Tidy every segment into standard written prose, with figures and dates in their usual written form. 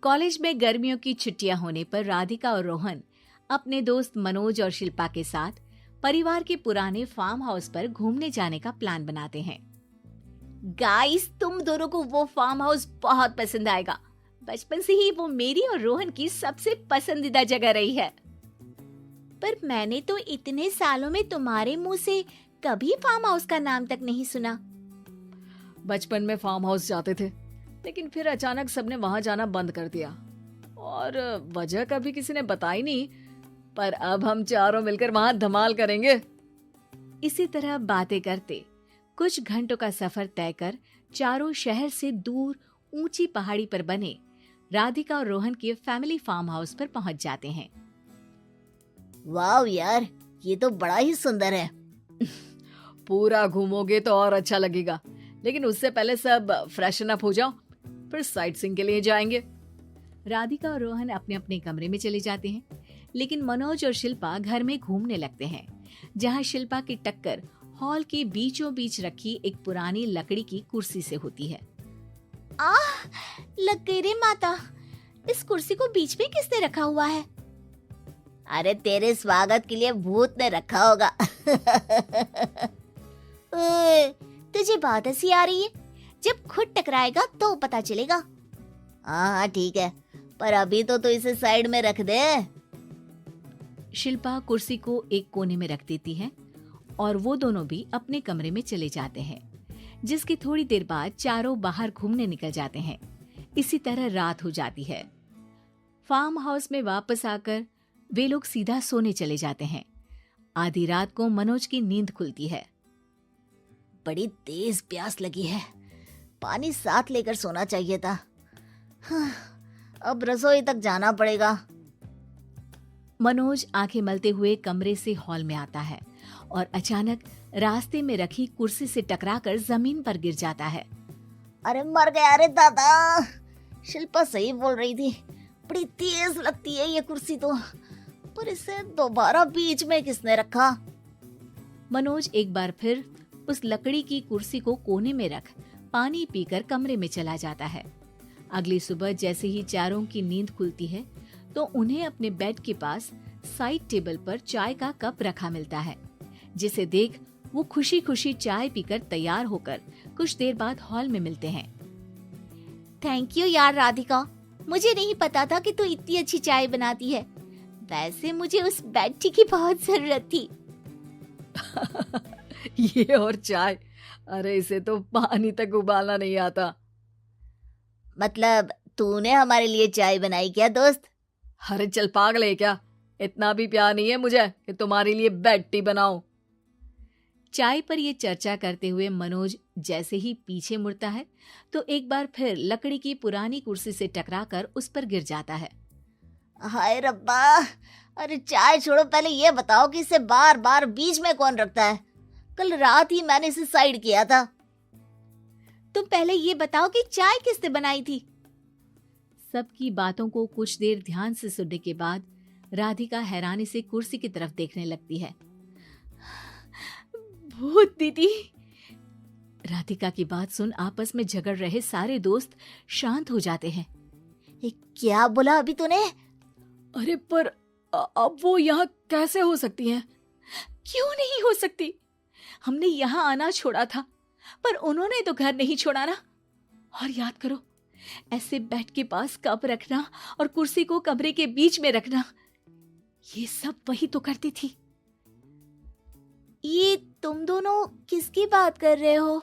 College में गर्मियों की छुट्टियां होने पर राधिका और रोहन अपने दोस्त मनोज और शिल्पा के साथ परिवार के पुराने फार्म हाउस पर घूमने जाने का प्लान बनाते हैं। गाइस, तुम दोनों को वो फार्म हाउस बहुत पसंद आएगा। बचपन से ही वो मेरी और रोहन की सबसे पसंदीदा जगह रही है। पर मैंने तो इतने सालों में तुम्हारे मुंह से कभी फार्म हाउस का नाम तक नहीं सुना। बचपन में फार्म हाउस जाते थे, लेकिन फिर अचानक सबने वहां जाना बंद कर दिया और वजह कभी किसी ने बताई नहीं। पर अब हम चारों मिलकर वहां धमाल करेंगे। इसी तरह बातें करते कुछ घंटों का सफर तय कर चारों शहर से दूर ऊंची पहाड़ी पर बने राधिका और रोहन के फैमिली फार्म हाउस पर पहुंच जाते हैं। वाह यार, ये तो बड़ा ही सुंदर है। पूरा घूमोगे तो और अच्छा लगेगा, लेकिन उससे पहले सब फ्रेशन अप हो जाओ, फिर साइट सीइंग के लिए जाएंगे। राधिका और रोहन अपने अपने कमरे में चले जाते हैं, लेकिन मनोज और शिल्पा घर में घूमने लगते हैं, जहां शिल्पा की टक्कर हॉल के बीचों बीच रखी एक पुरानी लकड़ी की कुर्सी से होती है। लग गई रे माता, इस कुर्सी को बीच में किसने रखा हुआ है? अरे तेरे स्वागत के लिए भूत ने रखा होगा। ओए, तुझे बात ऐसी आ रही है? जब खुद टकराएगा तो पता चलेगा। हाँ ठीक है, पर अभी तो तू इसे साइड में रख दे। शिल्पा कुर्सी को एक कोने में रख देती है और वो दोनों भी अपने कमरे में चले जाते हैं, जिसकी थोड़ी देर बाद चारों बाहर घूमने निकल जाते हैं। इसी तरह रात हो जाती है। फार्म हाउस में वापस आकर वे लोग सीधा सोने चले जाते हैं। आधी रात को मनोज की नींद खुलती है। बड़ी तेज प्यास लगी है, पानी साथ लेकर सोना चाहिए था। अब रसोई तक जाना पड़ेगा। मनोज आंखें मलते हुए कमरे से हॉल में आता है और अचानक रास्ते में रखी कुर्सी से टकराकर जमीन पर गिर जाता है। अरे मर गया रे दादा। शिल्पा सही बोल रही थी, बड़ी तेज लगती है ये कुर्सी तो, पर इसे दोबारा बीच में किसने रखा? मनोज एक बार फिर उस लकड़ी की कुर्सी को कोने में रख पानी पीकर कमरे में चला जाता है। अगली सुबह जैसे ही चारों की नींद खुलती है तो उन्हें अपने बेड के पास साइड टेबल पर चाय का कप रखा मिलता है, जिसे देख वो खुशी खुशी चाय पीकर तैयार होकर कुछ देर बाद हॉल में मिलते हैं। थैंक यू यार राधिका, मुझे नहीं पता था कि तू इतनी अच्छी चाय बनाती है। वैसे मुझे उस बेड टी की बहुत जरूरत थी। ये और चाय, अरे इसे तो पानी तक उबालना नहीं आता। मतलब तूने हमारे लिए चाय बनाई क्या दोस्त? अरे चल पागल है क्या, इतना भी प्यार नहीं है मुझे कि तुम्हारे लिए बेड टी बनाऊं। चाय पर ये चर्चा करते हुए मनोज जैसे ही पीछे मुड़ता है तो एक बार फिर लकड़ी की पुरानी कुर्सी से टकराकर उस पर गिर जाता है। हाय रब्बा, अरे चाय छोड़ो, पहले ये बताओ कि इसे बार बार बीच में कौन रखता है? कल रात ही मैंने इसे साइड किया था। तुम पहले ये बताओ कि चाय किसने बनाई थी? सबकी बातों को कुछ देर ध्यान से सुनने के बाद राधिका हैरानी से कुर्सी की तरफ देखने लगती है। भूत दीदी। राधिका की बात सुन आपस में झगड़ रहे सारे दोस्त शांत हो जाते हैं। क्या बोला अभी तूने? अरे पर अब वो यहाँ कैसे हो सकती हैं? क्यों नहीं हो सकती? हमने यहाँ आना छोड़ा था, पर उन्होंने तो घर नहीं छोड़ा ना। और याद करो, ऐसे बेड के पास कप रखना और कुर्सी को कमरे के बीच में रखना, ये सब वही तो करती थी। ये तुम दोनों किसकी बात कर रहे हो?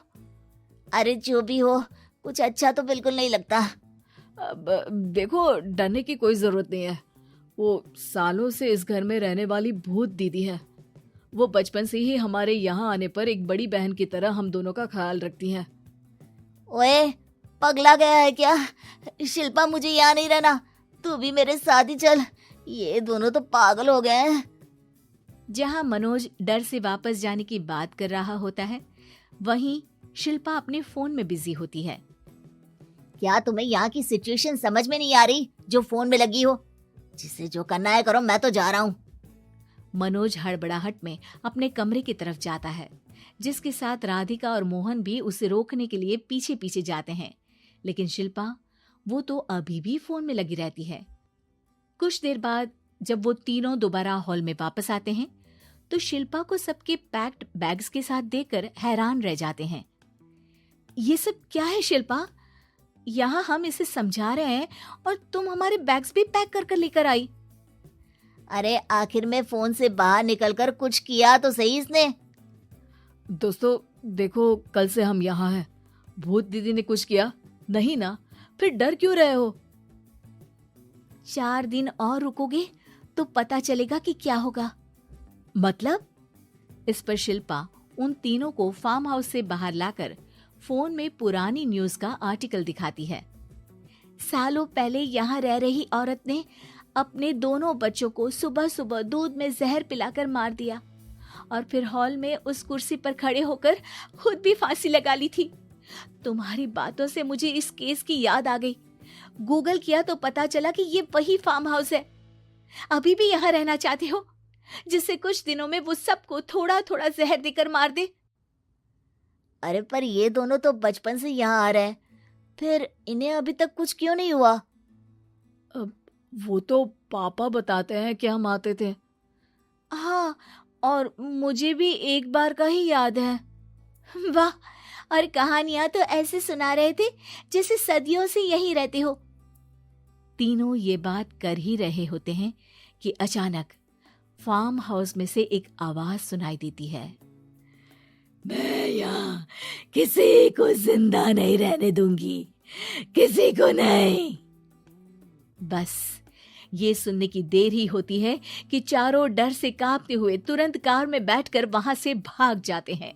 अरे जो भी हो, कुछ अच्छा तो बिल्कुल नहीं लगता। अब देखो, डरने की कोई जरूरत नहीं है। वो सालों से इस घर में रहने वाली भूत दीदी है। वो बचपन से ही हमारे यहाँ आने पर एक बड़ी बहन की तरह हम दोनों का ख्याल रखती हैं। ओए, पगला गया है क्या? शिल्पा, मुझे यहाँ नहीं रहना, तू भी मेरे साथ ही चल। ये दोनों तो पागल हो गए हैं। जहाँ मनोज डर से वापस जाने की बात कर रहा होता है, वहीं शिल्पा अपने फोन में बिजी होती है। क्या तुम्हें यहाँ की सिचुएशन समझ में नहीं आ रही जो फोन में लगी हो? जिसे जो करना है करो, मैं तो जा रहा हूँ। मनोज हड़बड़ाहट में अपने कमरे की तरफ जाता है, जिसके साथ राधिका और मोहन भी उसे रोकने के लिए पीछे पीछे जाते हैं, लेकिन शिल्पा वो तो अभी भी फोन में लगी रहती है। कुछ देर बाद जब वो तीनों दोबारा हॉल में वापस आते हैं तो शिल्पा को सबके पैक्ड बैग्स के साथ देखकर हैरान रह जाते हैं। ये सब क्या है शिल्पा? यहाँ हम इसे समझा रहे हैं और तुम हमारे बैग्स भी पैक कर कर लेकर आई। अरे आखिर में फोन से बाहर निकलकर कुछ किया तो सही इसने। दोस्तों देखो, कल से हम यहाँ हैं। भूत दीदी ने कुछ किया नहीं ना? फिर डर क्यों रहे हो? 4 दिन और रुकोगे तो पता चलेगा कि क्या होगा। मतलब? इस पर शिल्पा उन तीनों को फार्म हाउस से बाहर लाकर फोन में पुरानी न्यूज का आर्टिकल दिखाती है। सालों पहले यहाँ रह रही औरत ने अपने दोनों बच्चों को सुबह सुबह दूध में जहर पिलाकर मार दिया और फिर हॉल में उस कुर्सी पर खड़े होकर खुद भी फांसी लगा ली थी। तुम्हारी बातों से मुझे इस केस की याद आ गई। गूगल किया तो पता चला कि ये वही फार्म हाउस है। अभी भी यहाँ रहना चाहते हो जिससे कुछ दिनों में वो सबको थोड़ा थोड़ा जहर देकर मार दे? अरे पर ये दोनों तो बचपन से यहाँ आ रहे हैं, फिर इन्हें अभी तक कुछ क्यों नहीं हुआ? वो तो पापा बताते हैं कि हम आते थे। हाँ, और मुझे भी एक बार का ही याद है। वाह, और कहानियां तो ऐसे सुना रहे थे जैसे सदियों से यहीं रहते हो। तीनों ये बात कर ही रहे होते हैं कि अचानक फार्म हाउस में से एक आवाज सुनाई देती है। मैं यहाँ किसी को जिंदा नहीं रहने दूंगी, किसी को नहीं। बस ये सुनने की देर ही होती है कि चारों डर से कांपते हुए तुरंत कार में बैठकर वहां से भाग जाते हैं।